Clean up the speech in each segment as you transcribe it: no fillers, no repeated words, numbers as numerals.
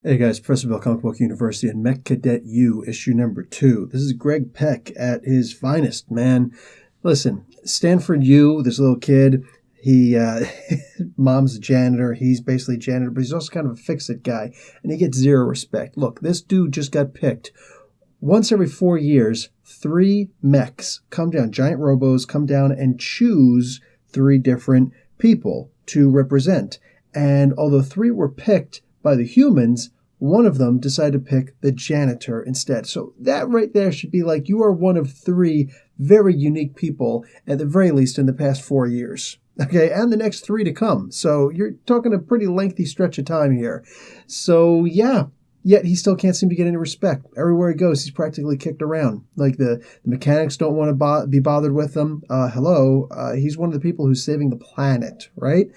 Hey guys, Professor Bill, Comic Book University, and Mech Cadet Yu, issue number 2. This is Greg Peck at his finest, man. Listen, Stanford U, this little kid, mom's a janitor, he's basically a janitor, but he's also kind of a fix-it guy, and he gets zero respect. Look, this dude just got picked. Once every 4 years, 3 mechs come down, giant robos come down and choose 3 different people to represent. And although 3 were picked by the humans, one of them decided to pick the janitor instead. So that right there should be like, you are one of 3 very unique people, at the very least in the past 4 years. Okay, and the next 3 to come. So you're talking a pretty lengthy stretch of time here. So yeah, yet he still can't seem to get any respect. Everywhere he goes, he's practically kicked around. Like the mechanics don't want to be bothered with him. He's one of the people who's saving the planet, right?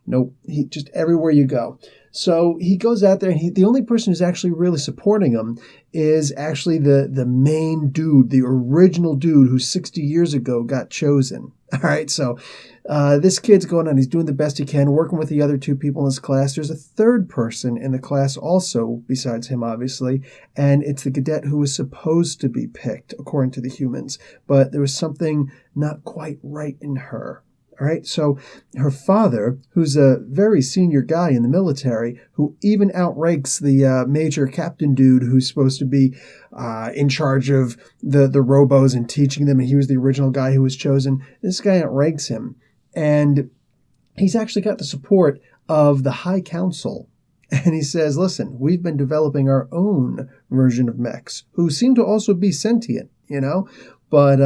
Nope, he just everywhere you go. So he goes out there, and the only person who's actually really supporting him is actually the main dude, the original dude who 60 years ago got chosen. All right, so this kid's going on. He's doing the best he can, working with the other 2 people in his class. There's a third person in the class also, besides him, obviously, and it's the cadet who was supposed to be picked, according to the humans. But there was something not quite right in her. All right, so her father, who's a very senior guy in the military, who even outranks the major captain dude who's supposed to be in charge of the robos and teaching them, and he was the original guy who was chosen. This guy outranks him, and he's actually got the support of the High Council. And he says, listen, we've been developing our own version of mechs, who seem to also be sentient, you know? But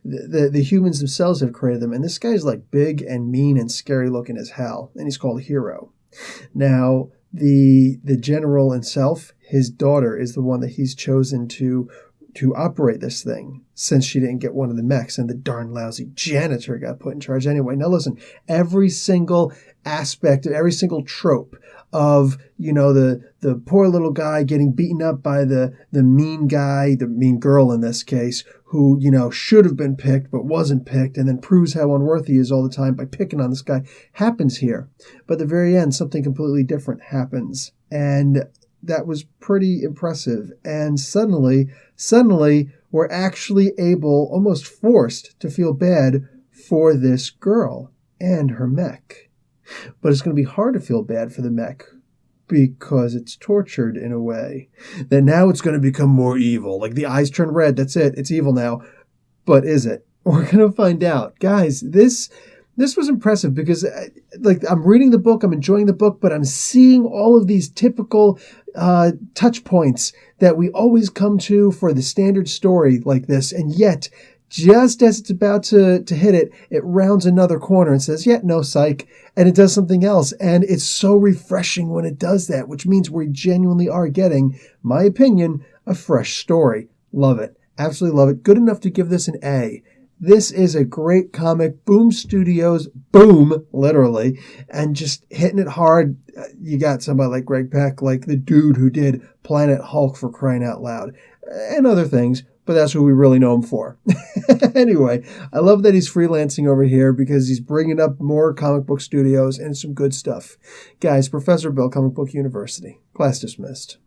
the humans themselves have created them. And this guy's like big and mean and scary looking as hell. And he's called Hero. Now, the general himself, his daughter is the one that he's chosen to operate this thing, since she didn't get one of the mechs and the darn lousy janitor got put in charge anyway. Now listen, every single aspect, every single trope of, you know, the poor little guy getting beaten up by the mean guy, the mean girl in this case, who, you know, should have been picked but wasn't picked, and then proves how unworthy he is all the time by picking on this guy, happens here. But at the very end, something completely different happens. And that was pretty impressive. And suddenly, we're actually able, almost forced, to feel bad for this girl and her mech. But it's going to be hard to feel bad for the mech, because it's tortured in a way that now it's going to become more evil. Like the eyes turn red, that's it, it's evil now. But is it? We're going to find out. Guys, this was impressive, because I'm reading the book, I'm enjoying the book, but I'm seeing all of these typical touch points that we always come to for the standard story like this, and yet, just as it's about to hit it, it rounds another corner and says, yeah, no, psych, and it does something else. And it's so refreshing when it does that, which means we genuinely are getting, my opinion, a fresh story. Love it. Absolutely love it. Good enough to give this an A. This is a great comic. Boom Studios, boom, literally, and just hitting it hard. You got somebody like Greg Peck, like the dude who did Planet Hulk, for crying out loud, and other things. But that's who we really know him for. Anyway, I love that he's freelancing over here, because he's bringing up more comic book studios and some good stuff. Guys, Professor Bill, Comic Book University. Class dismissed.